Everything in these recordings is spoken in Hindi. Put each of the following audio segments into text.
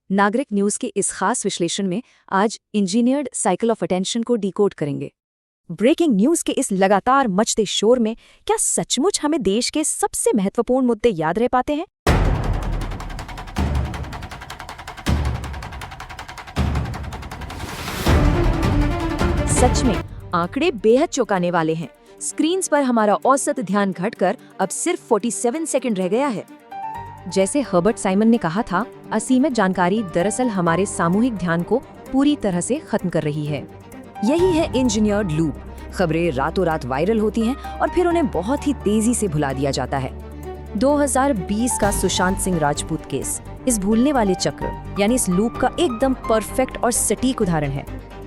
नागरिक न्यूज के इस खास विश्लेषण में आज इंजीनियर्ड साइकिल ऑफ अटेंशन को डिकोड करेंगे। ब्रेकिंग न्यूज के इस लगातार मचते शोर में क्या सचमुच हमें देश के सबसे महत्वपूर्ण मुद्दे याद रह पाते हैं? सच में आंकड़े बेहद चौंकाने वाले हैं। स्क्रीन्स पर हमारा औसत ध्यान घटकर अब सिर्फ 47 सेकंड रह गया है। जैसे हर्बर्ट साइमन ने कहा था, असीमित जानकारी दरअसल हमारे सामूहिक ध्यान को पूरी तरह से खत्म कर रही है। यही है इंजीनियर्ड लूप। खबरें रातों रात वायरल होती हैं और फिर उन्हें बहुत ही तेजी से भुला दिया जाता है। 2020 का सुशांत सिंह राजपूत केस इस भूलने वाले चक्र यानी इस लूप का एकदम परफेक्ट और सटीक उदाहरण है।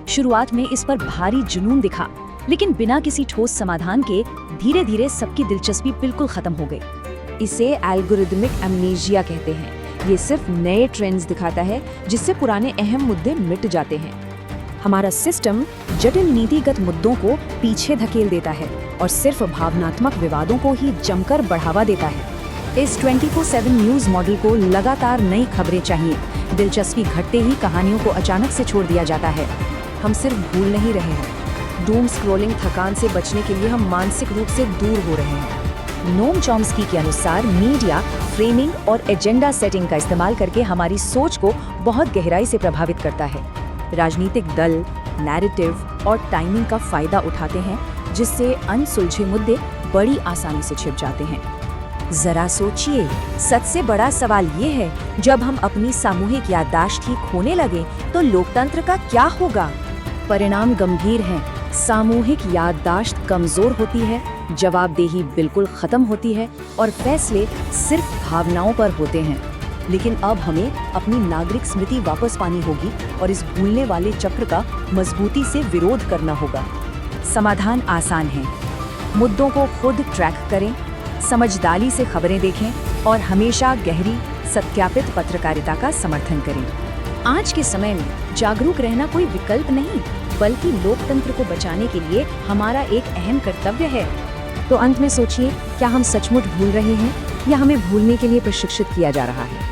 शुरुआत में इस पर भारी जुनून दिखा, लेकिन बिना किसी ठोस समाधान के धीरे धीरे सबकी दिलचस्पी बिल्कुल खत्म हो गई। इसे एल्गोरिदमिक एमनेशिया कहते हैं। ये सिर्फ नए ट्रेंड्स दिखाता है जिससे पुराने अहम मुद्दे मिट जाते हैं। हमारा सिस्टम जटिल नीतिगत मुद्दों को पीछे धकेल देता है और सिर्फ भावनात्मक विवादों को ही जमकर बढ़ावा देता है। इस 24/7 न्यूज मॉडल को लगातार नई खबरें चाहिए। दिलचस्पी घटते ही कहानियों को अचानक से छोड़ दिया जाता है। हम सिर्फ भूल नहीं रहे हैं, डूम स्क्रॉलिंग थकान से बचने के लिए हम मानसिक रूप से दूर हो रहे हैं। नोम चॉम्स्की के अनुसार मीडिया फ्रेमिंग और एजेंडा सेटिंग का इस्तेमाल करके हमारी सोच को बहुत गहराई से प्रभावित करता है। राजनीतिक दल नैरेटिव और टाइमिंग का फायदा उठाते हैं, जिससे अनसुलझे मुद्दे बड़ी आसानी से छिप जाते हैं। जरा सोचिए, सबसे बड़ा सवाल ये है, जब हम अपनी सामूहिक याददाश्त ही खोने लगे तो लोकतंत्र का क्या होगा? परिणाम गंभीर हैं। सामूहिक याददाश्त कमजोर होती है, जवाबदेही बिल्कुल खत्म होती है और फैसले सिर्फ भावनाओं पर होते हैं। लेकिन अब हमें अपनी नागरिक स्मृति वापस पानी होगी और इस भूलने वाले चक्र का मजबूती से विरोध करना होगा। समाधान आसान है। मुद्दों को खुद ट्रैक करें, समझदारी से खबरें देखें और हमेशा गहरी सत्यापित पत्रकारिता का समर्थन करें। आज के समय में जागरूक रहना कोई विकल्प नहीं, बल्कि लोकतंत्र को बचाने के लिए हमारा एक अहम कर्तव्य है। तो अंत में सोचिए, क्या हम सचमुच भूल रहे हैं या हमें भूलने के लिए प्रशिक्षित किया जा रहा है?